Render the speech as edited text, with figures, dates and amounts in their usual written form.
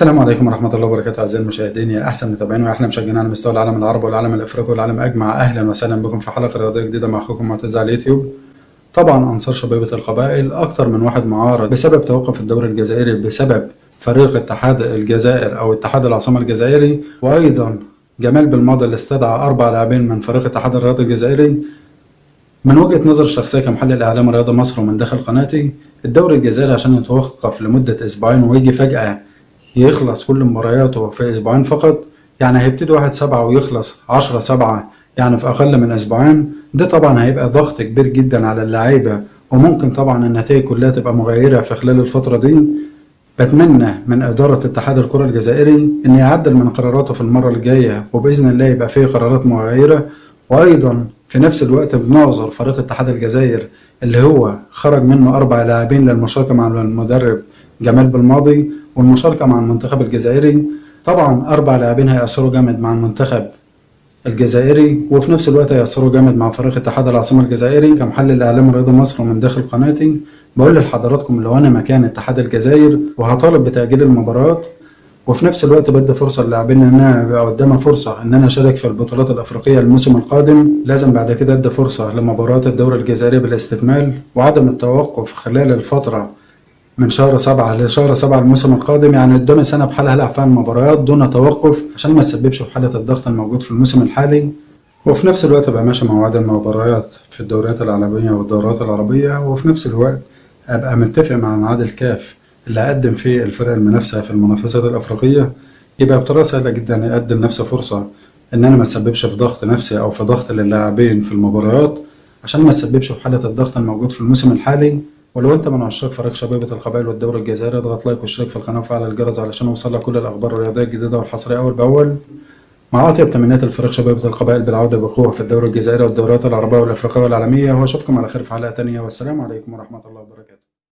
السلام عليكم ورحمة الله وبركاته أعزائي المشاهدين، يا أحسن متابعين وأحلى مشجعين على مستوى العالم العربي والعالم الأفريقي والعالم أجمع. أهلا وسهلا بكم في حلقة رياضية جديدة مع أخوكم معتز على اليوتيوب. طبعا أنصار شبيبة القبائل أكتر من واحد معارض بسبب توقف الدوري الجزائري بسبب فريق اتحاد الجزائر أو اتحاد العاصمة الجزائري، وأيضا جمال بالماضي اللي استدعى 4 لاعبين من فريق اتحاد الرياضي الجزائري. من وجهة نظر الشخصية كمحلل إعلام رياضة مصر ومن داخل قناتي، الدوري الجزائري عشان يتوقف لمدة أسبوعين ويجي فجأة يخلص كل مبارياته في أسبوعين فقط، يعني هيبتدي 1/7 ويخلص 10/7، يعني في أقل من أسبوعين. ده طبعا هيبقى ضغط كبير جدا على اللعيبة، وممكن طبعا النتائج كلها تبقى مغايرة في خلال الفترة دي. بتمنى من إدارة اتحاد الكرة الجزائري إن يعدل من قراراته في المرة الجاية، وبإذن الله يبقى فيه قرارات مغايرة. وأيضا في نفس الوقت بنعذر فريق اتحاد الجزائر اللي هو خرج منه 4 لاعبين للمشاركة مع المدرب جمال بالماضي والمشاركة مع المنتخب الجزائري. طبعا 4 لاعبين هيأثروا جامد مع المنتخب الجزائري، وفي نفس الوقت هيأثروا جامد مع فريق اتحاد العاصمة الجزائري. كمحلل إعلام رياضة مصر ومن داخل قناتي بقول لحضراتكم لو أنا مكان اتحاد الجزائر وهطالب بتأجيل المباراة، وفي نفس الوقت بدي فرصة للاعبين إن أنا يبقى قدامي فرصة إن أنا أشارك في البطولات الأفريقية الموسم القادم، لازم بعد كده أدي فرصة لمباريات الدوري الجزائري بالاستكمال وعدم التوقف خلال الفترة من شهر 7 لشهر 7 الموسم القادم. يعني قدامي سنة بحالها هلعب فيها المباريات دون توقف عشان ما تسببش في حالة الضغط الموجود في الموسم الحالي. وفي نفس الوقت أبقى ماشي مع مواعيد المباريات في الدوريات العالمية والدورات العربية، وفي نفس الوقت أبقى متفق مع ميعاد الكاف اللي هقدم فيه الفرق المنافسة في المنافسات الأفريقية، يبقى بطريقة سهلة جدا يقدم نفسه فرصة إن أنا ما أسببش في ضغط نفسي أو في ضغط للاعبين في المباريات عشان ما أسببش في حالة الضغط الموجود في الموسم الحالي. ولو انت من عشاق فريق شبيبة القبائل والدوري الجزائري اضغط لايك واشترك في القناة وفعل الجرس علشان يوصلك كل الأخبار الرياضية الجديدة والحصرية أول بأول. مع أطيب تمنيات الفريق شبيبة القبائل بالعودة بقوة في الدوري الجزائري والدوريات العربية والأفريقية والعالمية، وأشوفكم على خير في حلقة تانية، والسلام عليكم ورحمة الله وبركاته.